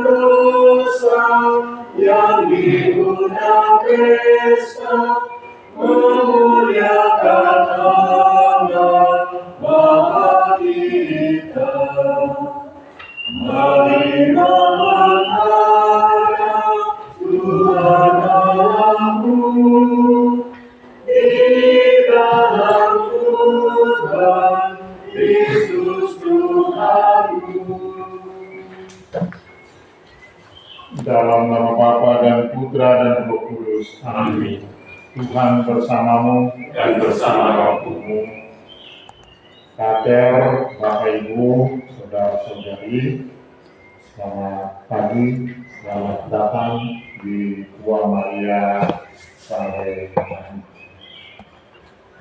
Dosa yang diundang pesta memuliakan Allah Bapa kita. Mari menghadap Tuhan Allahmu di dalam Tuhan Yesus Tuhanmu. Dalam nama Bapa dan Putra dan Roh Kudus. Amin. Tuhan bersamamu Dan bersama rohmu. Pater, Bapak Ibu, Saudara-saudari, selamat pagi, selamat datang di Tua Maria Saleh.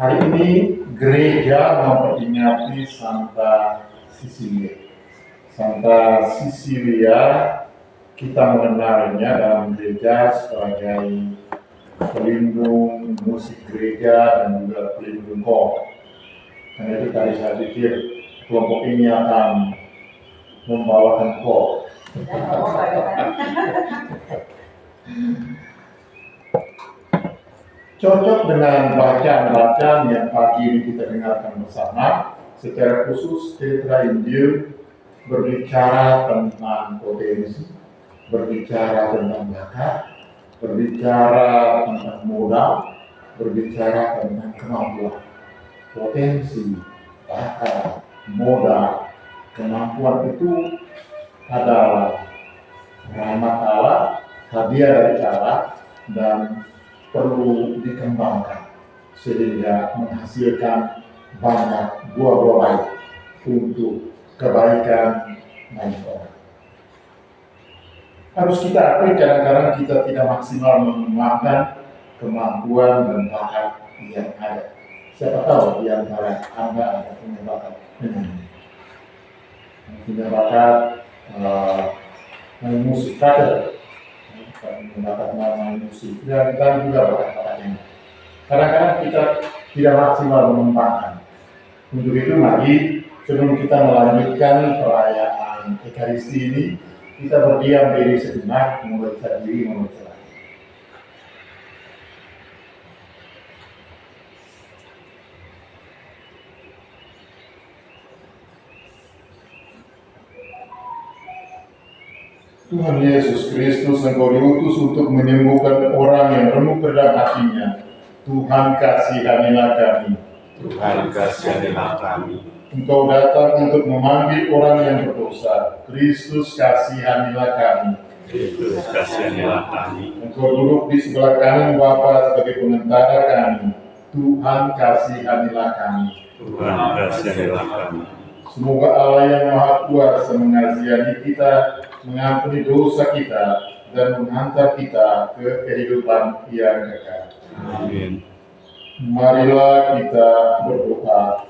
Hari ini gereja memperingati Santa Cecilia. Santa Cecilia kita mengenalnya dalam gereja sebagai pelindung musik gereja dan juga pelindung kor. Karena itu tadi saya pikir kelompok ini akan membawakan kor. Cocok dengan bacaan-bacaan yang pagi ini kita dengarkan bersama, secara khusus Tetra Injil berbicara tentang potensi, berbicara tentang bakat, berbicara tentang modal, berbicara tentang kemampuan. Potensi, bakat, modal, kemampuan itu adalah rahmat Allah, hadiah dari Allah, dan perlu dikembangkan sehingga menghasilkan banyak buah-buah baik untuk kebaikan banyak orang. Harus kita akui kadang-kadang kita tidak maksimal mengembangkan kemampuan dan bakat yang ada. Siapa tahu di antara Anda ada punya bakat menyanyi, punya bakat main musik, punya bakat main musik, dan juga bakat-bakat yang kadang-kadang kita tidak maksimal mengembangkan. Untuk itu mari sebelum kita melanjutkan perayaan Ekaristi ini, kita berdiam diri sejenak, membaca diri, membaca. Tuhan Yesus Kristus, Engkau diutus untuk menyembuhkan orang yang remuk dalam hatinya. Tuhan kasihanilah kami. Tuhan kasihanilah kami. Engkau datang untuk memanggil orang yang berdosa. Kristus kasihanilah kami. Kristus kasihanilah kami. Engkau duduk di sebelah kanan Bapa sebagai pengantara kami. Tuhan kasihanilah kami. Tuhan kasihanilah kami. Semoga Allah yang Maha Kuasa mengasihani kita, mengampuni dosa kita, dan menghantar kita ke kehidupan yang kekal. Amin. Marilah kita berdoa.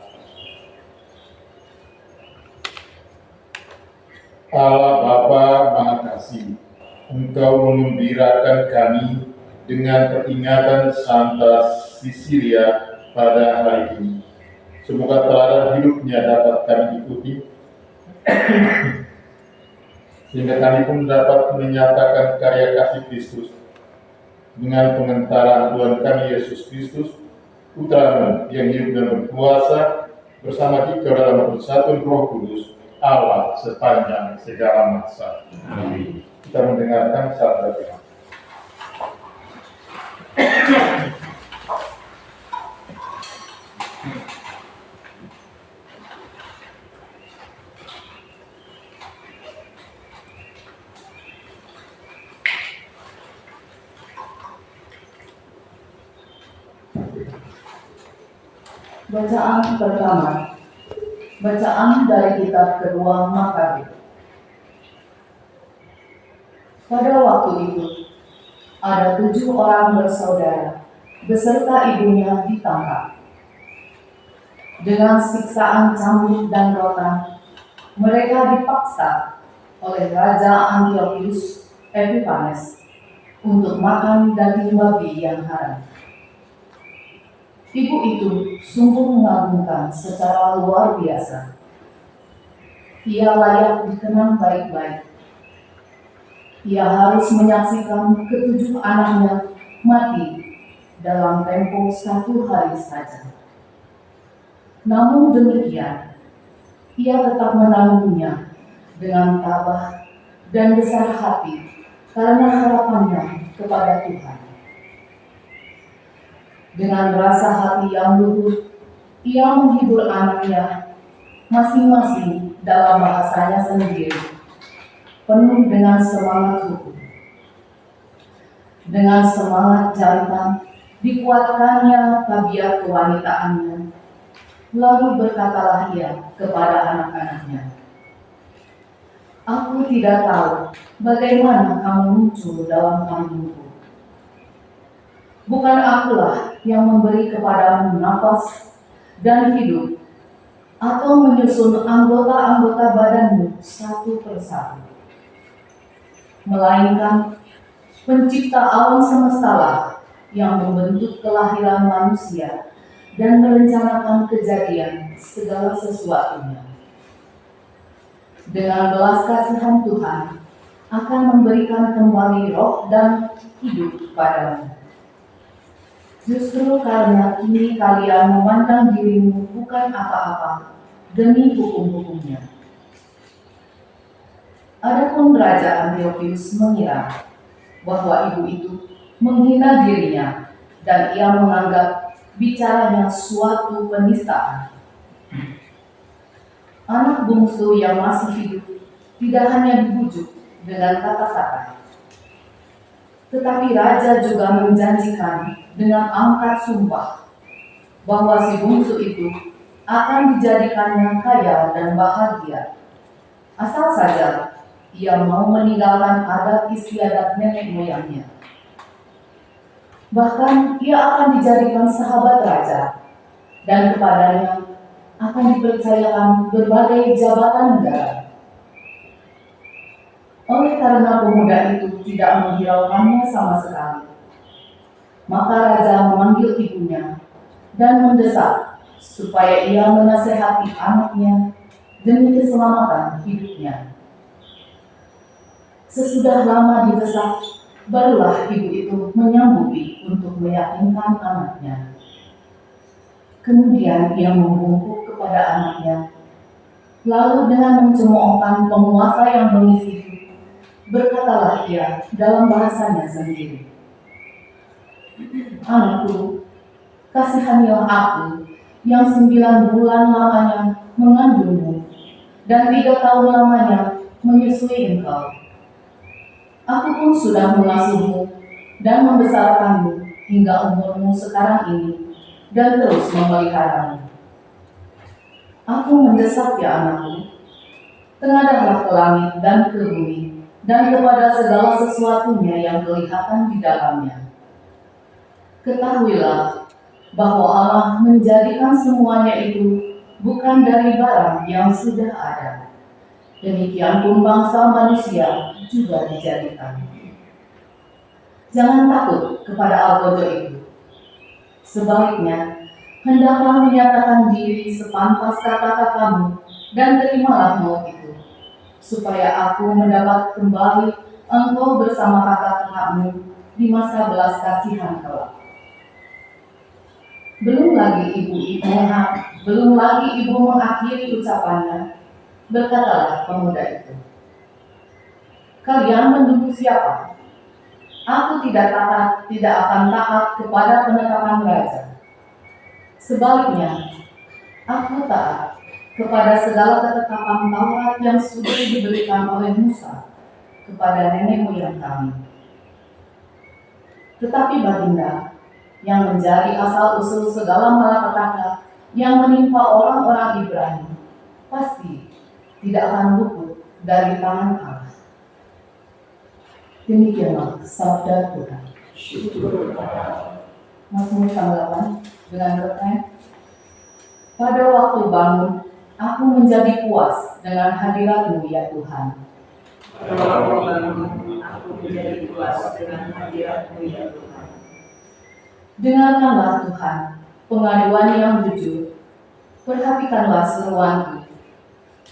Allah Bapa Maha Kasih, Engkau mengembirakan kami dengan peringatan Santa Cecilia pada hari ini. Semoga teladan hidupnya dapat kami ikuti, sehingga kami pun dapat menyatakan karya kasih Kristus dengan pengentaran Tuhan kami Yesus Kristus, Putra-Mu yang hidup dan berkuasa bersama kita dalam persatuan Roh Kudus, Allah sepanjang segala masa. Amin. Kita mendengarkan sabda Tuhan. Bacaan pertama. Bacaan dari kitab kedua Makabe. Pada waktu itu, ada 7 orang bersaudara beserta ibunya ditangkap. Dengan siksaan cambuk dan rotan, mereka dipaksa oleh Raja Antiochus Epiphanes untuk makan daging babi yang haram. Ibu itu sungguh mengagumkan secara luar biasa. Ia layak dikenang baik-baik Ia harus menyaksikan ketujuh anaknya mati dalam tempo 1 hari saja. Namun demikian, ia tetap menanggungnya dengan tabah dan besar hati karena harapannya kepada Tuhan. Dengan rasa hati yang luhur, ia menghibur anaknya masing-masing dalam bahasanya sendiri, penuh dengan semangat hukum. Dengan semangat jantan, dikuatkannya tabiat kewanitaannya. Lalu berkatalah ia kepada anak-anaknya, "Aku tidak tahu bagaimana kamu muncul dalam kandungku. Bukan akulah yang memberi kepadamu nafas dan hidup, atau menyusun anggota-anggota badanmu satu persatu. Melainkan Pencipta alam semestalah yang membentuk kelahiran manusia dan merencanakan kejadian segala sesuatunya. Dengan belas kasihan Tuhan akan memberikan kembali roh dan hidup padamu. Justru karena kini kalian memandang dirimu bukan apa-apa demi hukum-hukumnya." Adapun Raja Antiochus mengira bahwa ibu itu menghina dirinya dan ia menganggap bicaranya suatu penistaan. Anak bungsu yang masih hidup tidak hanya dibujuk dengan kata-kata, tetapi raja juga menjanjikan dengan angkat sumpah bahwa si bungsu itu akan dijadikannya kaya dan bahagia, asal saja ia mau meninggalkan adat istiadat nenek moyangnya. Bahkan ia akan dijadikan sahabat raja, dan kepadanya akan dipercayakan berbagai jabatan negara. Oleh karena pemuda itu tidak menghiraukannya sama sekali, maka raja memanggil ibunya dan mendesak supaya ia menasehati anaknya demi keselamatan hidupnya. Sesudah lama didesak, barulah ibu itu menyanggupi untuk meyakinkan anaknya. Kemudian ia membungkuk kepada anaknya, lalu dengan mencemoohkan penguasa yang bengis itu, berkatalah ia dalam bahasanya sendiri, "Anakku, kasihanilah aku yang 9 bulan lamanya mengandungmu dan 3 tahun lamanya menyusui engkau. Aku pun sudah mengasuhmu dan membesarkanmu hingga umurmu sekarang ini dan terus memeliharamu. Aku mendesak ya anakku, tengadahlah ke langit dan ke bumi dan kepada segala sesuatunya yang kelihatan di dalamnya. Ketahuilah bahwa Allah menjadikan semuanya itu bukan dari barang yang sudah ada. Demikian pun bangsa manusia juga dijadikan. Jangan takut kepada algojo itu. Sebaliknya, hendaklah menyatakan diri sepantas kata-katamu dan terimalah maut itu, supaya aku mendapat kembali engkau bersama kakak-kakakmu di masa belas kasihan kelak." Belum lagi ibu mengakhiri ucapannya, berkatalah pemuda itu, "Kalian menuduh siapa? Aku tidak akan taat kepada penetapan raja. Sebaliknya, aku taat kepada segala ketetapan Taurat yang sudah diberikan oleh Musa kepada nenek moyang kami. Tetapi baginda, yang menjadi asal-usul segala malapetaka yang menimpa orang-orang Ibrani, pasti tidak akan luput dari tangan Allah." Demikianlah sabda Tuhan. Mazmur tanggapan dengan refren, "Pada waktu bangun, aku menjadi puas dengan hadirat-Mu ya Tuhan." Pada waktu bangun, aku menjadi puas dengan hadirat-Mu ya Tuhan. Dengarkanlah Tuhan pengaduan yang jujur, perhatikanlah seruanku,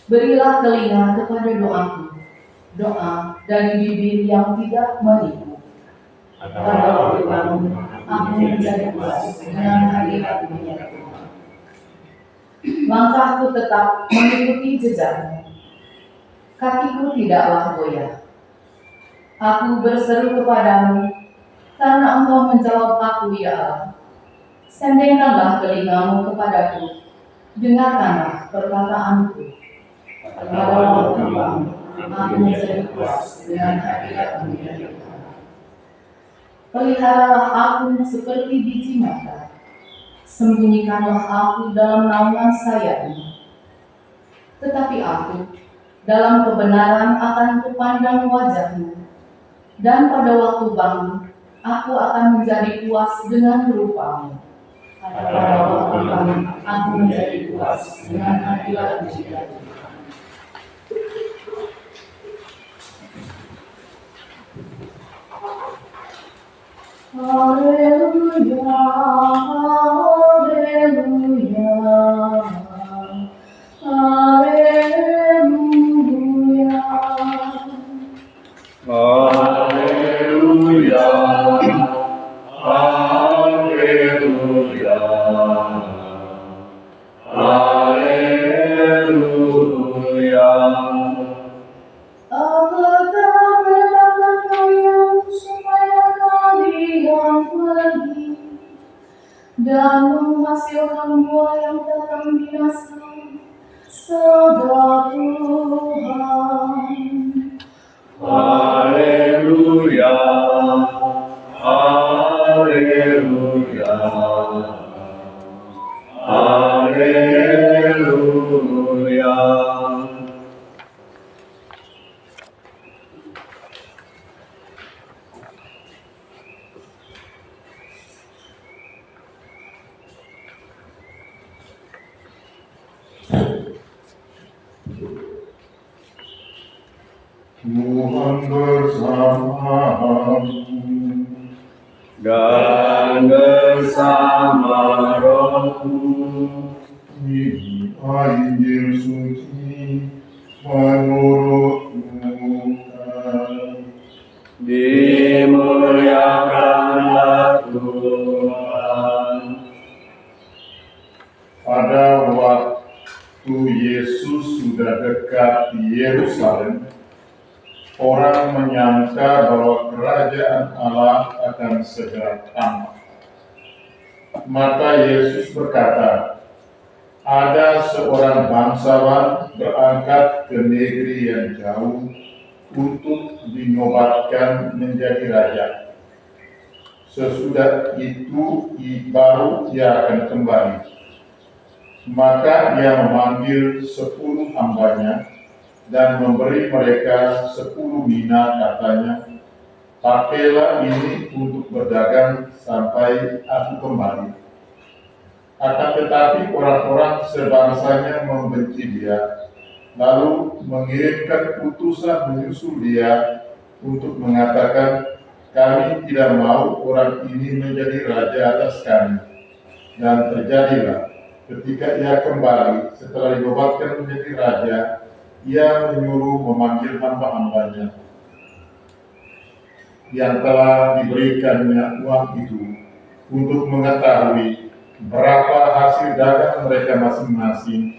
berilah telinga kepada doaku, doa dari bibir yang tidak menipu. Pada waktu bangun, aku menjadi puas dengan hadiratmu ya Tuhan. Langkahku tetap mengikuti jejakmu. Kakiku tidaklah goyah. Aku berseru kepadamu, karena Engkau menjawab aku ya Allah. Sendengkanlah telingamu kepadaku, dengarkanlah perkataanku. Pada waktu bangun, aku menjadi puas dengan hadiratmu ya Tuhan. Peliharalah aku seperti biji mata, sembunyikanlah aku dalam naungan sayapmu. Tetapi aku, dalam kebenaran akan kupandang wajahmu, dan pada waktu bangun, aku akan menjadi puas dengan rupamu. Pada waktu bangun, aku menjadi puas dengan hadiratmu ya Tuhan. Haleluya, haleluya, haleluya. Haleluya, haleluya, haleluya. Aku tak mendapatkan kalian supaya kalian pergi dan menghasilkan buah yang tak binasa. Sabda Tuhan. Haleluya, haleluya, haleluya. Tuhan bersamamu. Dan bersama rohku. Ini Injil suci menurut Lukas. Dimuliakanlah Tuhan. Pada waktu Yesus sudah dekat di Yerusalem, orang menyangka bahwa kerajaan Allah akan segera tamat. Maka Yesus berkata, ada seorang bangsawan berangkat ke negeri yang jauh untuk dinobatkan menjadi raja. Sesudah itu baru ia akan kembali. Maka ia memanggil 10 hambanya dan memberi mereka 10 mina, katanya, pakailah ini untuk berdagang sampai aku kembali. Akan tetapi orang-orang sebangsanya membenci dia, lalu mengirimkan utusan menyusul dia untuk mengatakan, kami tidak mau orang ini menjadi raja atas kami. Dan terjadilah, ketika ia kembali setelah dinobatkan menjadi raja, ia menyuruh memanggil hamba-hambanya yang telah diberikannya uang itu untuk mengetahui berapa hasil dagang mereka masing-masing.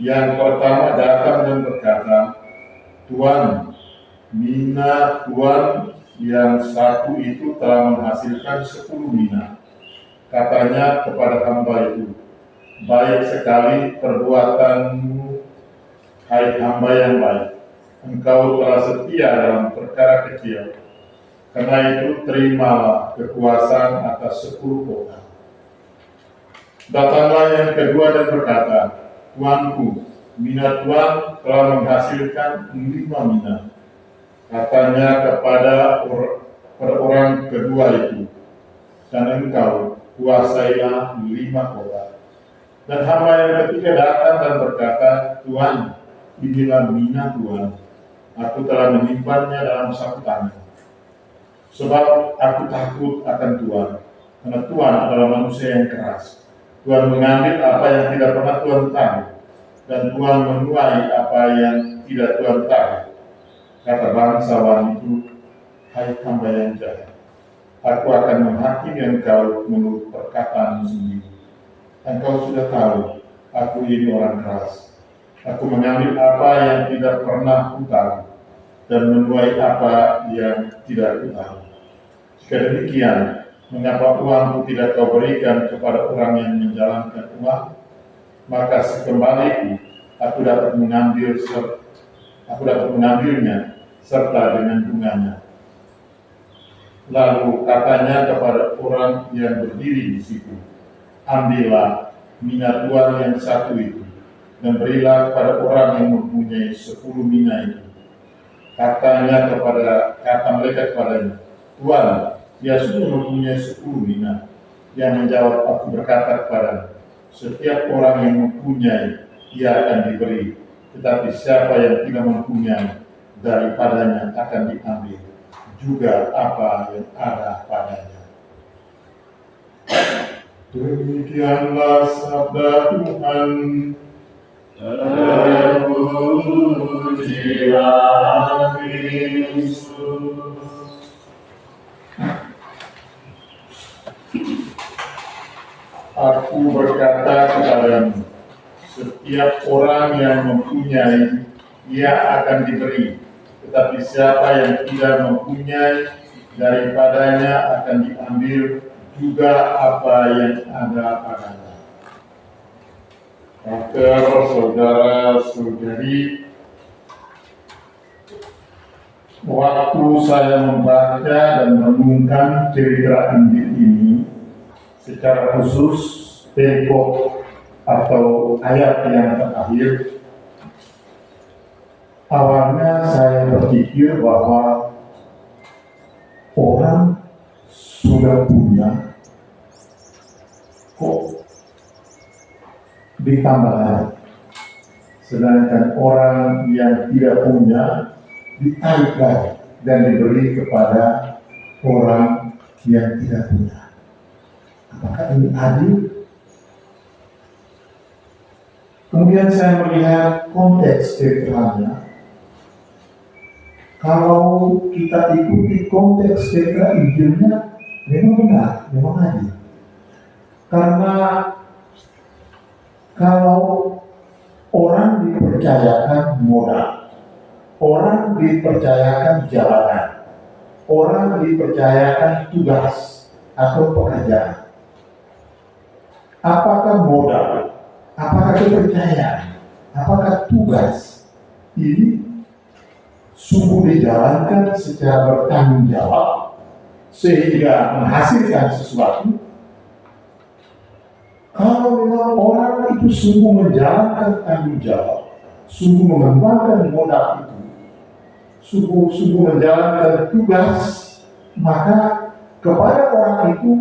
Yang pertama datang dan berkata, Tuan, mina Tuan yang satu itu telah menghasilkan 10 mina. Katanya kepada hamba itu, baik sekali perbuatanmu, hai hamba yang baik. Engkau telah setia dalam perkara kecil. Karena itu terimalah kekuasaan atas 10 kota. Datanglah yang kedua dan berkata, Tuanku, mina Tuan telah menghasilkan 5 mina. Katanya kepada orang kedua itu, dan engkau kuasailah 5 kota. Dan hamba yang ketiga datang dan berkata, Tuan, inilah mina Tuan. Aku telah menyimpannya dalam saku tangan. Sebab aku takut akan Tuan, karena Tuan adalah manusia yang keras. Tuan mengambil apa yang tidak pernah Tuan tahu, dan Tuan menuai apa yang tidak Tuan tahu. kata bangsawan itu, "Hai hamba yang jahat, aku akan menghakimi engkau menurut perkataanmu sendiri. Engkau sudah tahu, aku ini orang keras. Aku mengambil apa yang tidak pernah kutahu dan menuai apa yang tidak kutahu. Jika demikian, mengapa uangku tidak kau berikan kepada orang yang menjalankan uang? Maka sekembaliku, aku dapat mengambilnya serta dengan bunganya." Lalu katanya kepada orang yang berdiri di situ, "Ambillah mina tuan yang satu itu, dan berilah kepada orang yang mempunyai 10 mina itu." Kata mereka kepadanya, "Tuan, dia sudah mempunyai 10 mina." Yang menjawab, "Aku berkata kepada, setiap orang yang mempunyai, ia akan diberi, tetapi siapa yang tidak mempunyai, daripadanya akan diambil juga apa yang ada padanya." Demikianlah sabda Tuhan. Terpujilah Kristus. Aku berkata kepadamu, setiap orang yang mempunyai, ia akan diberi, tetapi siapa yang tidak mempunyai, daripadanya akan diambil juga apa yang ada padanya. Maka saudara-saudari, waktu saya membaca dan merenungkan cerita Injil ini, secara khusus perikop atau ayat yang terakhir, awalnya saya berpikir bahwa orang sudah punya, kok ditambah lagi, sedangkan orang yang tidak punya ditarik lagi dan diberi kepada orang yang tidak punya. Apakah ini adil? Kemudian saya melihat konteks ceritanya. Kalau kita ikuti konteks cerita Injilnya, memang benar, memang adil. Karena kalau orang dipercayakan modal, orang dipercayakan jabatan, orang dipercayakan tugas atau pekerjaan, apakah modal, apakah kepercayaan, apakah tugas ini sungguh dijalankan secara bertanggung jawab sehingga menghasilkan sesuatu? Kalau memang orang itu sungguh menjalankan tanggung jawab, sungguh mengembangkan modal itu, sungguh menjalankan tugas, maka kepada orang itu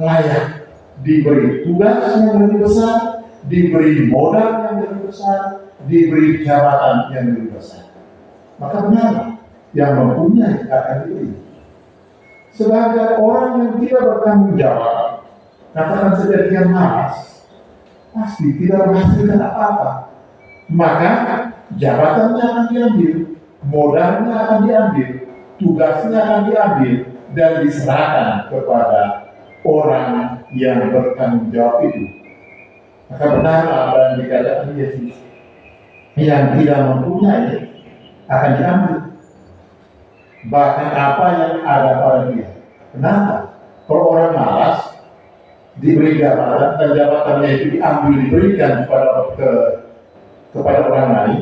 layak diberi tugas yang lebih besar, diberi modal yang lebih besar, diberi jabatan yang lebih besar. Maka benar, yang mempunyai akan diberi. Sedangkan orang yang tidak bertanggung jawab, katakan saja dia malas, pasti tidak menghasilkan apa-apa. Maka jabatannya akan diambil, modalnya akan diambil, tugasnya akan diambil, dan diserahkan kepada orang yang bertanggung jawab itu. Maka benar apa yang dikatakan Yesus, yang tidak mempunyai akan diambil, bahkan apa yang ada pada dia. Kenapa? Kalau orang malas diberi jabatan dan jabatannya itu diambil, diberikan kepada orang lain,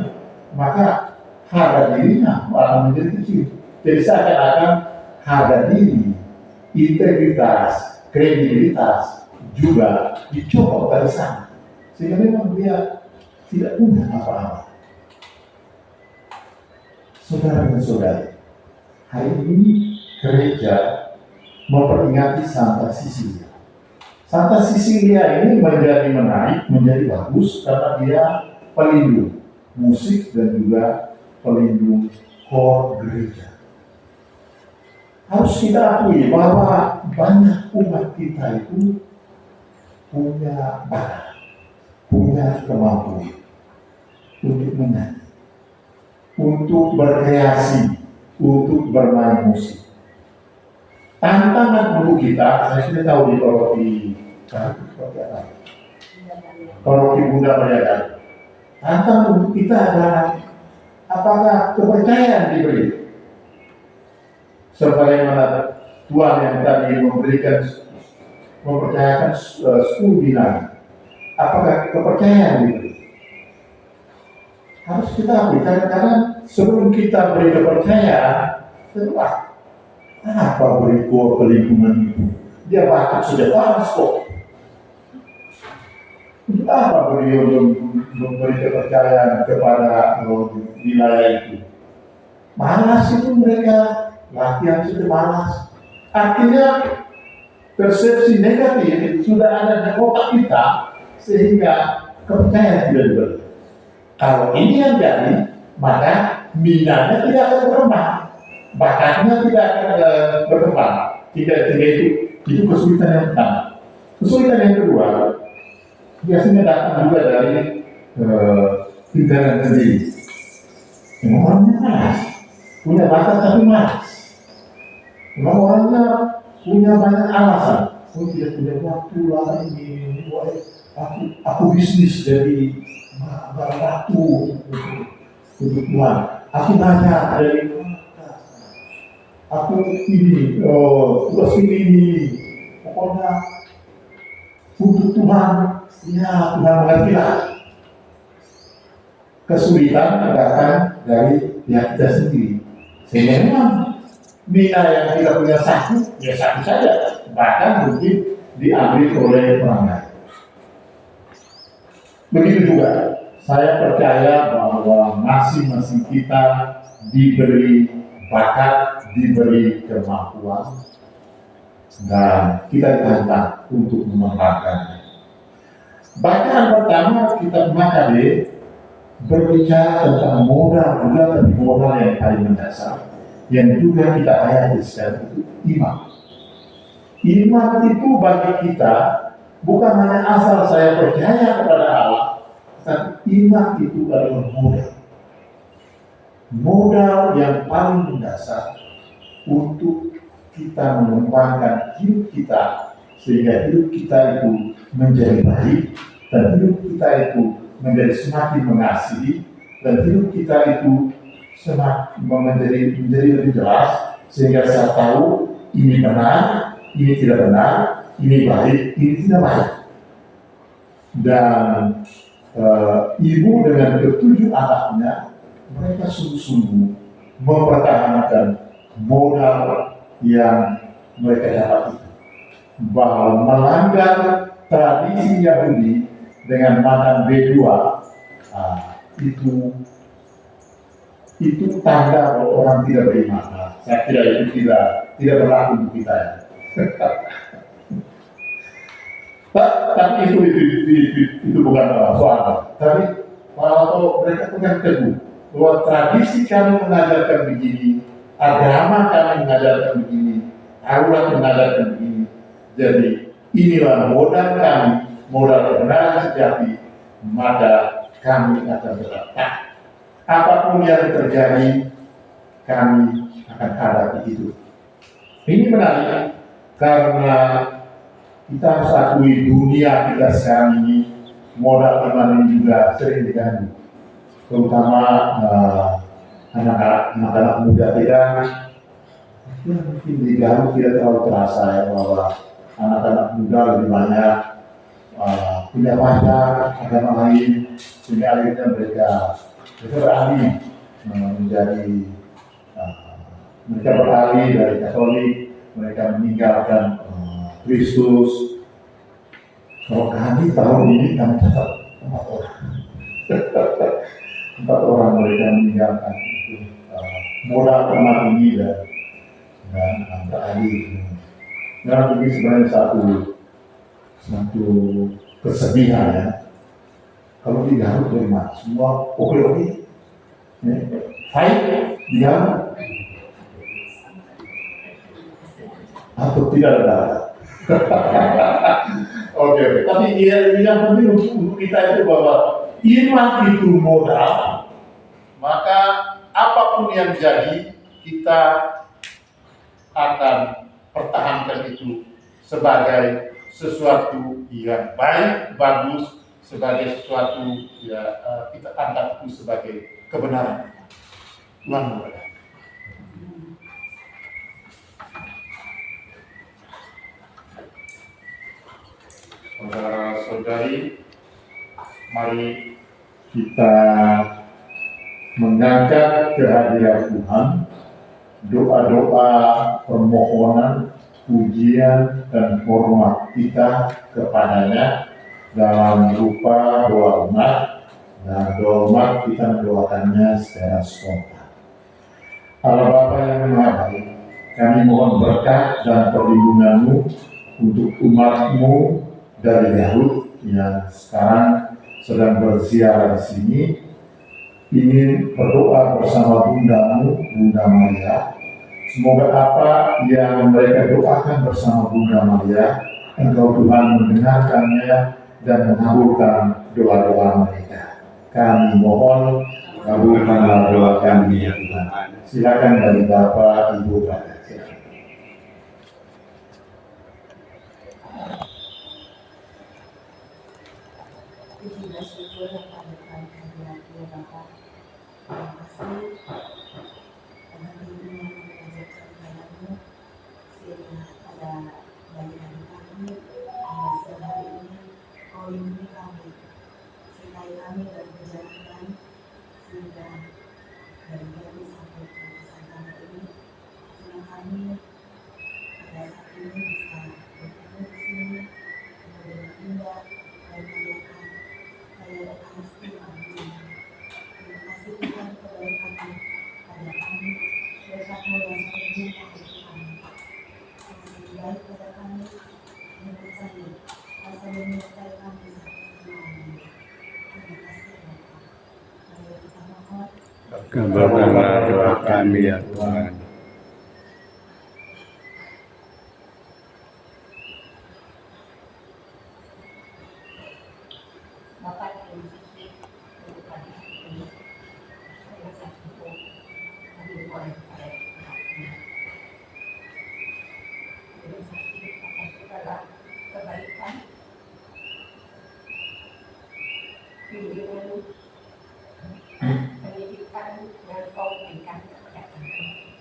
maka harga dirinya akan menjadi kecil. Jadi seakan-akan harga diri, integritas, kredibilitas juga dicopot dari sana, sehingga memang dia tidak punya apa-apa. Saudara dan saudari, hari ini gereja memperingati Santa Cecilia. Santa Cecilia ini menjadi menarik, menjadi bagus karena dia pelindung musik dan juga pelindung kor gereja. Harus kita akui bahwa banyak umat kita itu punya bakat, punya kemampuan untuk menyanyi, untuk berkreasi, untuk bermain musik. Tantangan untuk kita, saya sudah tahu di paroki Bunda Maria. Tantangan untuk kita adalah apakah kepercayaan diberi sebagaimana Tuhan yang tadi mempercayakan 10 bintang. Apakah kepercayaan diberi? Harus kita akui, karena sebelum kita beri kepercayaan, terus apa beri ke lingkungan itu? Dia batuk sudah panas kok. Untuk apa beliau memberi kepercayaan kepada wilayah itu? Malas itu mereka, latihan sudah malas. Artinya persepsi negatif sudah ada di otak kita sehingga kepercayaan tidak diberi. Kalau ini yang jadi, maka minatnya tidak akan berkembang, bakatnya tidak akan berkembang. Tidak itu kesulitan yang pertama. Kesulitan yang kedua, biasanya datang juga dari pikiran sendiri. Memang orangnya malas, punya bakat tapi malas. Memang orangnya punya banyak alasan. Oh, tidak punya waktu lah ini. Aku bisnis jadi waktu untuk Tuhan. Aku banyak dari aku ini, tugas ini, pokoknya untuk Tuhan. Ya, Tuhan mengertilah. Kesulitan datang dari pihak kita sendiri. Sehingga memang mina yang kita punya satu, ya satu saja. Bahkan mungkin diambil oleh orang lain. Begitu juga, saya percaya bahwa masing-masing kita diberi bakat, diberi kemampuan, dan kita ditantang untuk mengembangkannya. Bacaan pertama kitab Makabe berbicara tentang modal juga, tapi modal yang paling mendasar yang juga kita hayati sekarang itu iman. Iman itu bagi kita bukan hanya asal saya percaya kepada Allah, tapi iman itu adalah modal. Modal yang paling mendasar untuk kita mengembangkan hidup kita sehingga hidup kita itu menjadi baik dan hidup kita itu menjadi semakin mengasihi dan hidup kita itu semakin menjadi lebih jelas sehingga saya tahu ini benar, ini tidak benar, ini baik, ini tidak baik. Dan ibu dengan ketujuh anaknya mereka sungguh-sungguh mempertahankan modal yang mereka dapat itu, bahwa melanggar tradisi Yahudi dengan makan B2 itu tanda bahwa orang tidak beriman. Saya kira itu tidak berlaku untuk kita ya. Tapi itu bukan soal. Tapi kalau mereka pegang teguh bahwa tradisi kami mengajarkan begini, agama kami mengajarkan begini, Taurat mengajarkan begini. Jadi inilah modal kami, modal kebenaran sejati, maka kami akan tetap. Apapun yang terjadi, kami akan hadapi itu. Ini menarik karena kita harus akui dunia kita sekarang ini modal iman ini juga sering diganggu, terutama anak-anak muda kita. Mungkin diganggu tidak terlalu terasa ya, bahwa anak-anak muda lebih banyak punya pacar agama lain, sehingga akhirnya mereka beralih menjadi mereka beralih dari Katolik, mereka meninggalkan Kristus. Kalau kami tahun ini kami tetap 4 orang. 4 orang mereka meninggalkan modal teman ini dan beralih. Nah, ini sebenarnya satu kesedihan ya. Kalau digaruk dari mana? Semua oke. Fight digaruk atau tidak ada. Oke. Tapi yang penting untuk kita itu bahwa iman itu modal, maka apapun yang jadi kita akan pertahankan itu sebagai sesuatu yang baik, bagus, sebagai sesuatu ya kita anggap itu sebagai kebenaran. Tuhan memberkati. Saudara-saudari, mari kita mengangkat kehadiran Tuhan, doa-doa, permohonan, pujian, dan hormat kita kepadanya dalam rupa doa umat, dan doa umat kita mendoakannya secara spontan. Allah Bapa yang Maha Baik, kami mohon berkat dan perlindungan-Mu untuk umat-Mu dari Garut yang sekarang sedang berziarah di sini, ingin berdoa bersama Bunda-Mu, Bunda Maria. Semoga apa yang mereka doakan bersama Bunda Maria, Engkau Tuhan mendengarkannya dan mengabulkan doa-doa mereka. Kami mohon, kabulkanlah doa kami ya Tuhan. Silakan dari Bapak, Ibu, Bapak. Puji dan syukur kepada Tuhan kehadiran-Mu Bapa. Terima kasih karena bimbingan yang mengajarkan kepada-Mu sehingga pada pagi hari kami hingga siang hari ini Kau lindungi kami, sertai kami dalam perjalanan sehingga dari pagi sampai keputusan kami ini senang kami pada saat ini bisa bertemu di sini kemudian berpindah dan melihatkan ayat pasti kami. Terima kasih Tuhan kebaikan-Mu pada kami, berkat-Mu yang sempurna untuk kami. Kasih baik pada kami, menurut saya, asal menyertai kami sampai selamanya. Terima kasih Bapa. Mari kita mohon. Kabulkanlah doa kami ya Tuhan. Bapak yang suci, untuk pagi hari ini, saya satu hadir oleh kepada Tuhan. Terima kasih atas segala kebaikan, bimbingan, pendidikan yang Kau berikan kepada kami.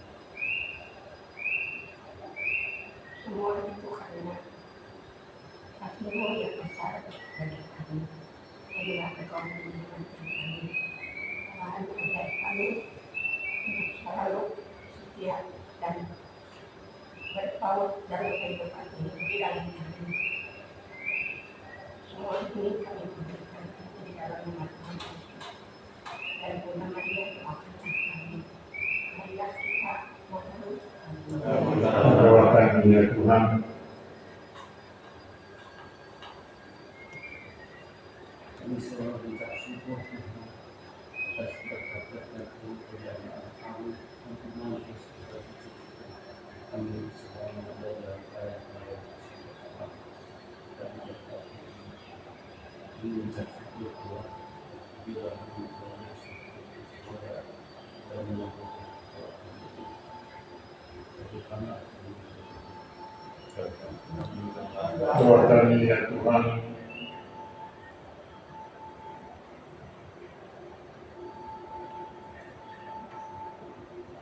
Semua itu karena kasih-Mu yang besar bagi kami. Inilah Engkau menunjukkan kami, Tuhan ajar kami untuk selalu setia dan berpaut dalam kehidupan ini di dalam kami. Semua ini kami berikan di dalam nama Tuhan Yesus dan Bunda Maria doakan kami. Marilah kita mohon. Doa kami ya Tuhan. Kami selalu minta syukur Tuhan atas berkat dan kebudayaan kami untuk menghapus kami selama dalam raya-raya dan berkat ini minta syukur Tuhan bila Tuhan Yesus dan melakukan Doa kami ya Tuhan.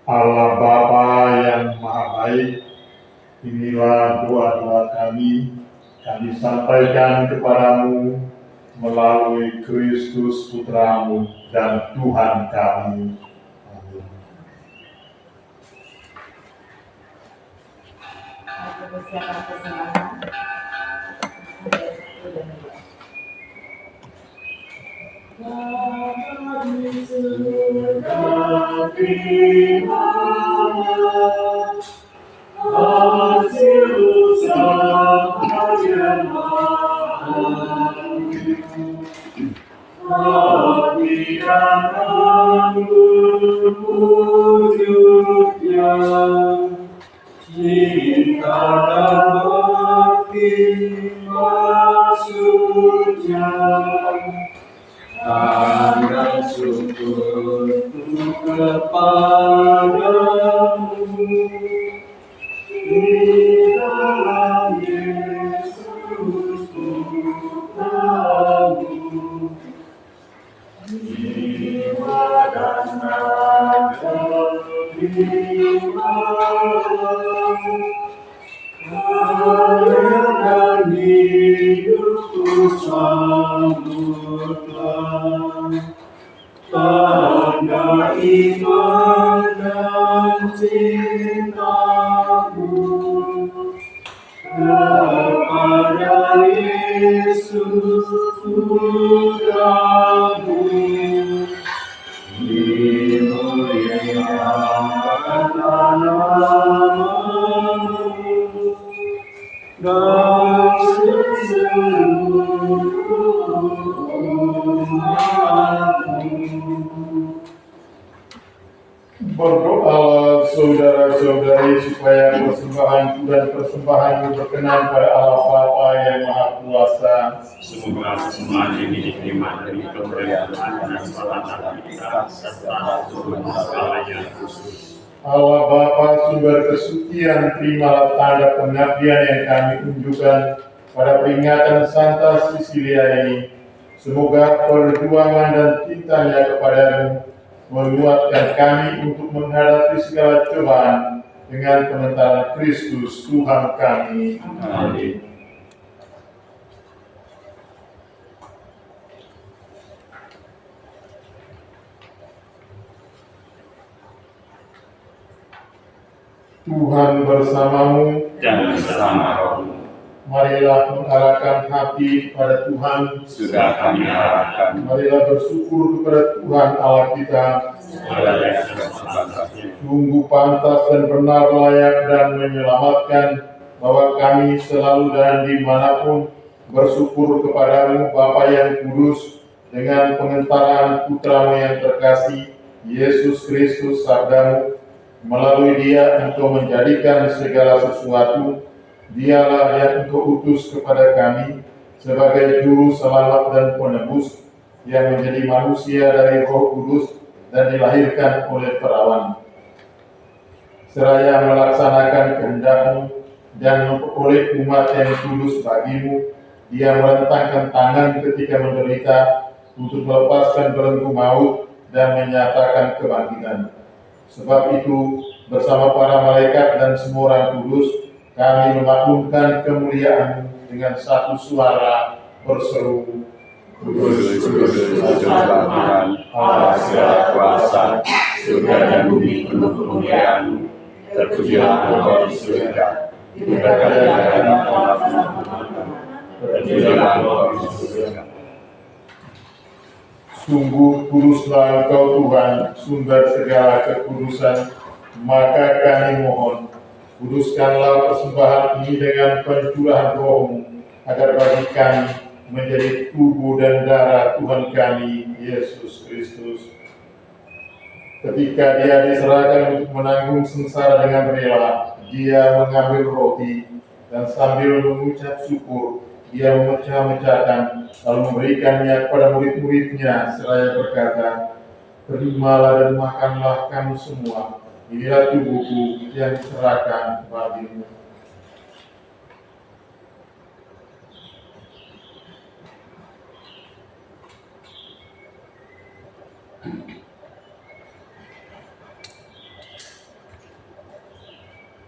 Allah Bapa yang Maha Baik, inilah doa-doa kami sampaikan kepadamu melalui Kristus Putramu dan Tuhan kami. Amin. Mari persiapan persembahan. Ayat 1 dan 2. Bapa di surga di mana, hasil usaha kerajaan-Mu, hati yang wujudnya, cinta dan bakti maksudnya. Tanda syukur kepadamu di dalam Yesus Putramu, jiwa dan raga dan hidupku sambutlah tanda iman dan cintamu kepada Yesus Putramu, dimuliakan namamu dan seluruh umatmu. Berdoalah saudara-saudari supaya persembahanku dan persembahanmu berkenan pada Allah Bapa yang Maha Kuasa. Semoga persembahan ini diterima dari pemberian dan salah kita serta seluruh masalah yang khusus. Allah Bapa sumber kesucian, terimalah tanda pengabdian yang kami tunjukkan pada peringatan Santa Sisilia ini. Semoga perjuangan dan cintanya kepadamu menguatkan kami untuk menghadapi segala cobaan dengan pengentaran Kristus Tuhan kami. Amin. Tuhan bersamamu Dan bersama rohmu. Marilah mengarahkan hati pada Tuhan. Sudah kami arahkan Marilah bersyukur kepada Tuhan Allah kita. kepada yang sebaik-baiknya. Sungguh pantas dan benar, layak dan menyelamatkan bahwa kami selalu dan dimanapun bersyukur kepadamu Bapa yang kudus dengan pengentaraan Putramu yang terkasih Yesus Kristus Sabdamu. Melalui Dia Engkau menjadikan segala sesuatu. Dialah yang Engkau utus kepada kami sebagai juru selamat dan penebus yang menjadi manusia dari Roh Kudus dan dilahirkan oleh perawan. Seraya melaksanakan kehendak-Mu dan memperoleh umat yang kudus bagimu, Dia merentangkan tangan ketika menderita untuk melepaskan belenggu maut dan menyatakan kebangkitan. Sebab itu, bersama para malaikat dan semua orang kudus, kami memaklumkan kemuliaan-Mu dengan satu suara berseru, Kudus, kudus, Tuhan, Allah segala kuasa, surga dan bumi penuh kemuliaan-Mu. Terpujilah Engkau di surga, diberkatilah Engkau terpujilah Engkau di surga. sungguh kuduslah Engkau Tuhan, sumber segala kekudusan. Maka kami mohon, kuduskanlah persembahan ini dengan pencurahan Roh-Mu, agar bagi kami menjadi tubuh dan darah Tuhan kami, Yesus Kristus. Ketika Dia diserahkan untuk menanggung sengsara dengan rela, Dia mengambil roti dan sambil mengucap syukur, Dia memecah-mecahkan, lalu memberikannya kepada murid-muridnya seraya berkata, "Terimalah dan makanlah kamu semua. Inilah tubuhku yang diserahkan bagimu."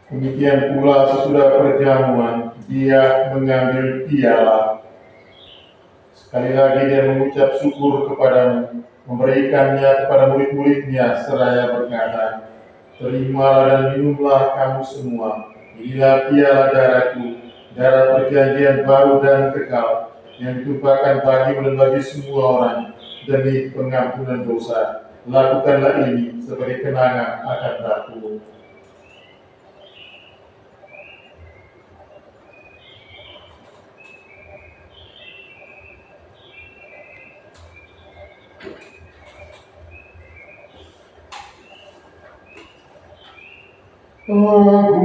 Demikian pula sesudah perjamuan, Dia mengambil piala. Sekali lagi Dia mengucap syukur kepadamu, memberikannya kepada murid-muridnya seraya berkata, "Terimalah dan minumlah kamu semua. Inilah piala darahku, darah perjanjian baru dan kekal, yang ditumpahkan bagimu dan bagi semua orang demi pengampunan dosa. Lakukanlah ini sebagai kenangan akan aku."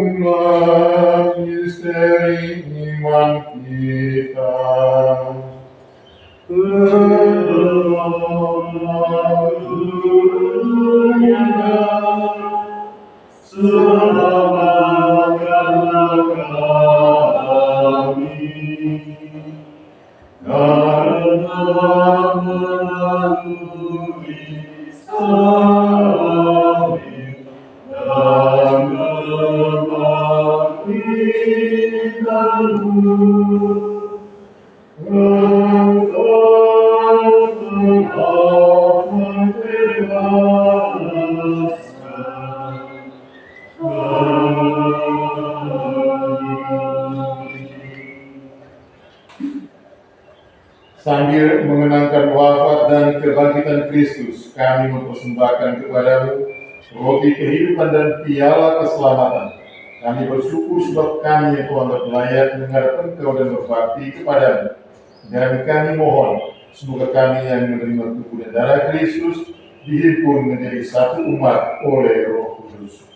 Agunglah misteri iman kita. Haleluya. selamatkanlah kami, karena melalui salib dan kebangkitan-Mu, Engkau telah membebaskan kami. Sambil mengenangkan wafat dan kebangkitan Kristus, kami mempersembahkan kepadamu roti kehidupan dan piala keselamatan. Kami bersyukur sebab kami yang Tuhan berlayak menghadap Engkau dan berbakti kepadamu. Dan kami mohon, semoga kami yang menerima tubuh dan darah Kristus dihimpun menjadi satu umat oleh Roh Kudus.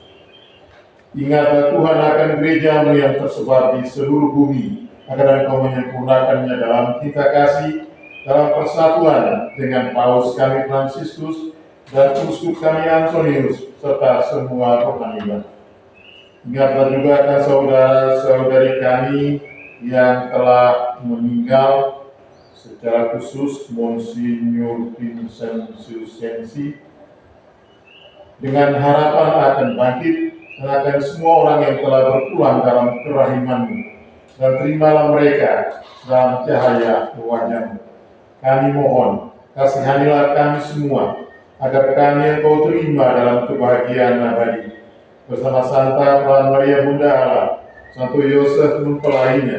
Ingatlah Tuhan akan gereja-Mu yang tersebar di seluruh bumi, agar Engkau menyempurnakannya dalam cinta kasih, dalam persatuan dengan Paus kami Fransiskus dan Uskup kami Antonius, serta semua rohaniwan. Ingatlah juga akan saudara-saudari kami yang telah meninggal, secara khusus Monsignor Vincenzius Sensi, dengan harapan akan bangkit, dan akan semua orang yang telah berpulang dalam kerahiman-Mu, dan terimalah mereka dalam cahaya wajah-Mu. Kami mohon, kasihanilah kami semua, agar kami Engkau terima dalam kebahagiaan abadi, bersama Santa Peran Maria Bunda Allah, Santo Yosef mempelainya,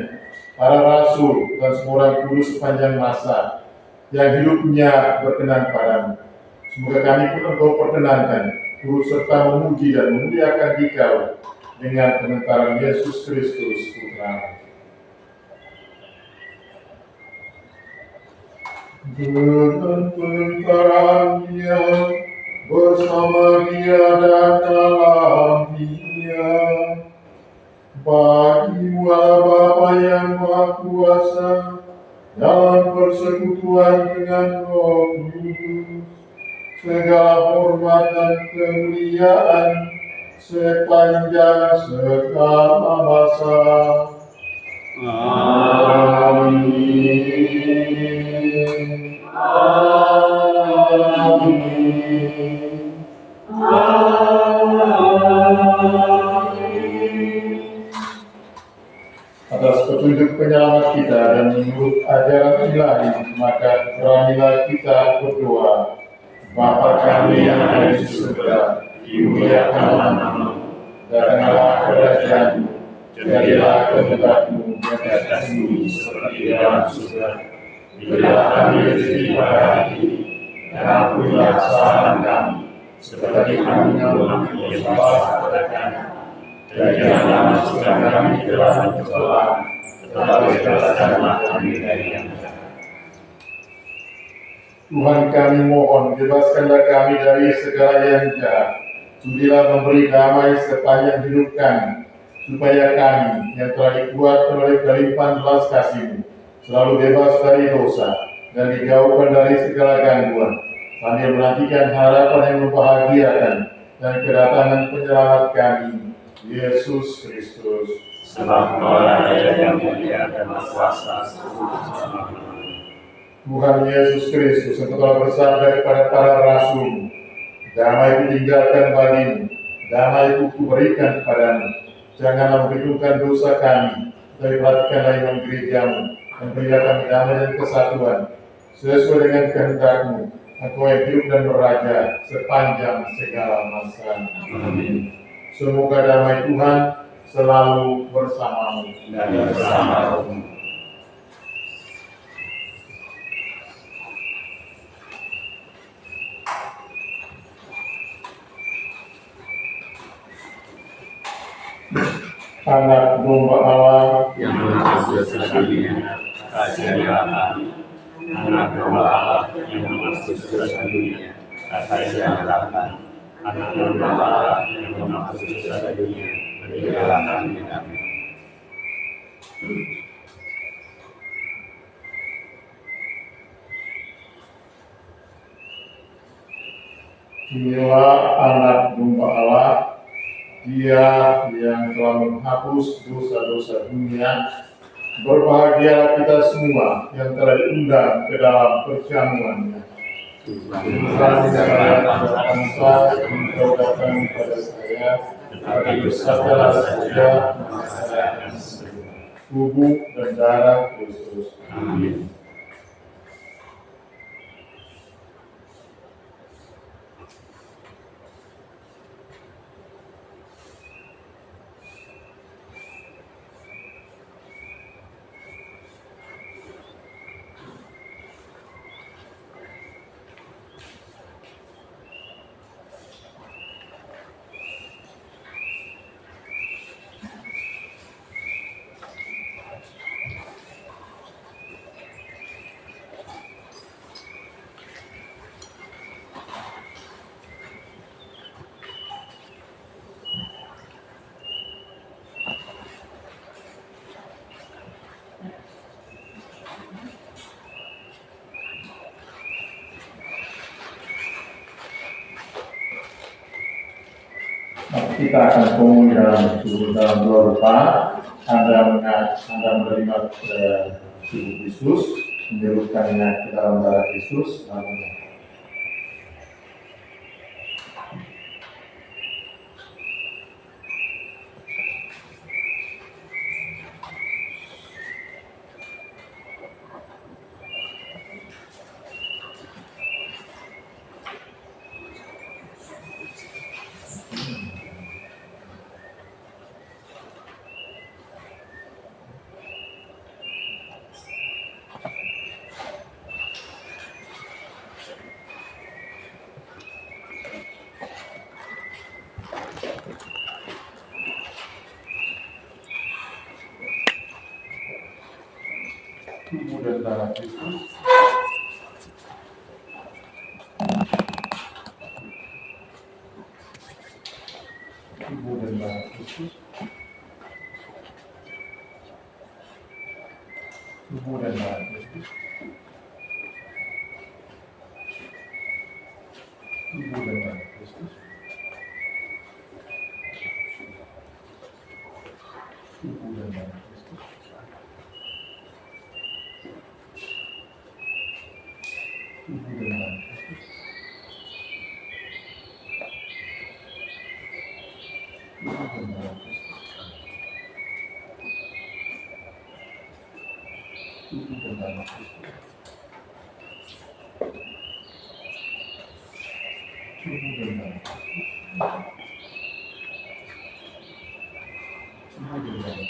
para rasul dan semua orang kudus sepanjang masa yang hidupnya berkenan padamu. Semoga kami pun Engkau perkenankan turut serta memuji dan memuliakan Dikau dengan penentaran Yesus Kristus Putra. Dengan penentarannya bersama Dia dan dalam Dia, bagi-Mu Allah Bapa yang Maha Kuasa, dalam persekutuan dengan Roh Kudus, segala hormat dan kemuliaan sepanjang segala masa. Amin. Amin. Amin. Atas petunjuk penyelamat kita dan menurut ajaran ilahi, maka beranilah kita berdoa. Bapa kami yang ada di surga, dimuliakanlah namamu, datanglah kerajaan-Mu, jadilah kehendak-Mu di atas bumi seperti di dalam surga. Berilah kami rezeki pada hari ini, dan ampunilah kesalahan kami, seperti kami mengampuni yang bersalah kepada kami. Dan janganlah masukkan kami ke dalam pencobaan, tetapi bebaskanlah kami dari yang jahat. Tuhan, kami mohon, bebaskanlah kami dari segala yang jahat. Sudilah memberi damai sepanjang hidup kami, supaya kami yang telah dikuatkan oleh kelimpahan belas kasih-Mu selalu bebas dari dosa dan dijauhkan dari segala gangguan, sambil menantikan harapan yang membahagiakan dan kedatangan penyelamat kami, Yesus Kristus. Sebab Kau Raja yang mulia dan berkuasa selama-lamanya. Tuhan Yesus Kristus, Engkau telah bersabda kepada para rasul, damai kutinggalkan bagimu, damai kuberikan kepadamu. Janganlah memperhitungkan dosa kami, tetapi perhatikanlah iman gereja-Mu, dan berilah kami damai dan kesatuan, sesuai dengan kehendak-Mu, Engkau yang hidup dan beraja sepanjang segala masa. Amin. Semoga damai Tuhan selalu bersamamu Dan bersama rohmu. Anak domba Allah Yang menebus dosa dunia, kasihanlah kami. Anak domba Allah yang menebus dosa dunia, kasihanlah kami. Anak domba Allah yang menebus dosa dunia, berilah kami damai. Inilah anak domba Allah Dia yang telah menghapus dosa-dosa dunia. Berbahagialah kita semua yang telah diundang ke dalam perjamuannya. Tuhan saya akan engkau datang kepada saya, tetapi bersabdalah saja, maka saya akan sembuh. Tubuh dan darah Kristus. Amin. Kita akan komuni dalam dua rupa. Anda menerima tubuh Kristus, menyerupkannya ke dalam darah Kristus, namanya. Tubuh dan darah Kristus. Tubuh dan darah Kristus. Tubuh dan darah Kristus. Tubuh dan darah Kristus. Tubuh dan darah Kristus. Tubuh dan darah Kristus. Tubuh dan darah Kristus. Tubuh dan darah Kristus. Tubuh dan darah Kristus. Tubuh dan darah Kristus. Tubuh dan darah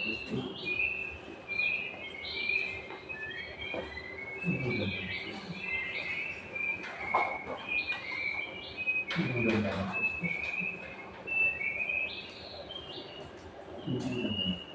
Kristus. Tubuh dan darah Kristus. Tubuh dan darah Kristus. Tubuh dan darah.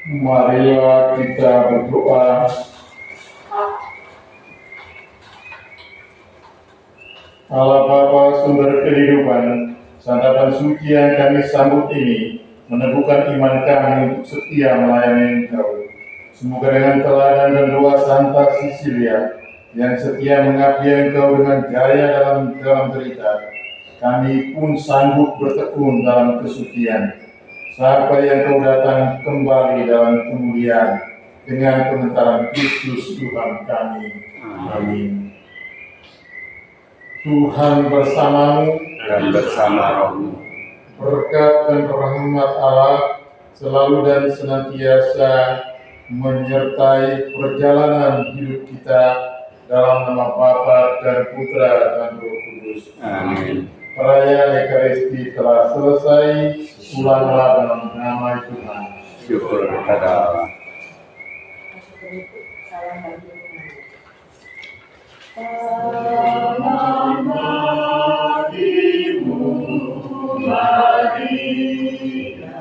Marilah kita berdoa. Allah Bapa sumber kehidupan, santapan suci yang kami sambut ini meneguhkan iman kami untuk setia melayani Engkau. Semoga dengan teladan dan doa Santa Sisilia yang setia mengabdi Engkau dengan jaya dalam derita, kami pun sanggup bertekun dalam kesucian sampai Engkau datang kembali dalam kemuliaan dengan pengentaran Kristus Tuhan kami. Amin. Tuhan bersamamu dan bersama rohmu. Berkat dan rahmat Allah selalu dan senantiasa menyertai perjalanan hidup kita dalam nama Bapa dan Putra dan Roh Kudus. Amin. Perayaan Ekaristi telah selesai. Ulanglah dalam nama Tuhan. Syukur kepada Allah. Salam bagi Maria,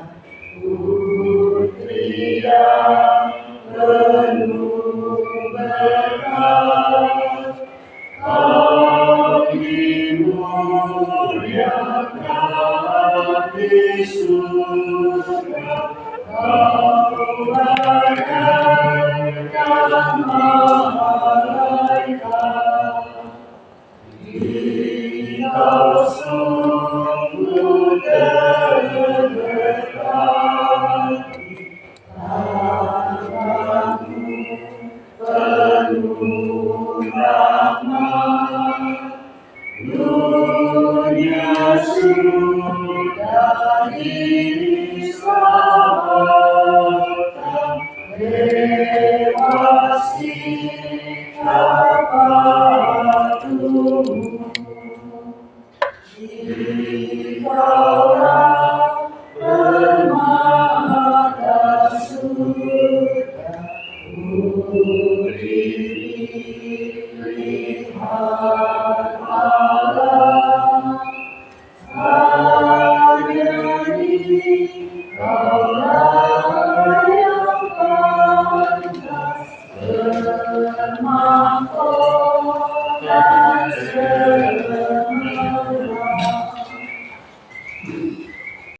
Putri yang penuh berkat, kami muliakan di surga, kau bagaikan malaikat. Engkau sungguh terberkati, tanganmu penuh rahmat, dunia sudah diselamatkan, lewati kapalmu. Dikaulah permata surga, putri pilihan Allah. Hanya Dikaulah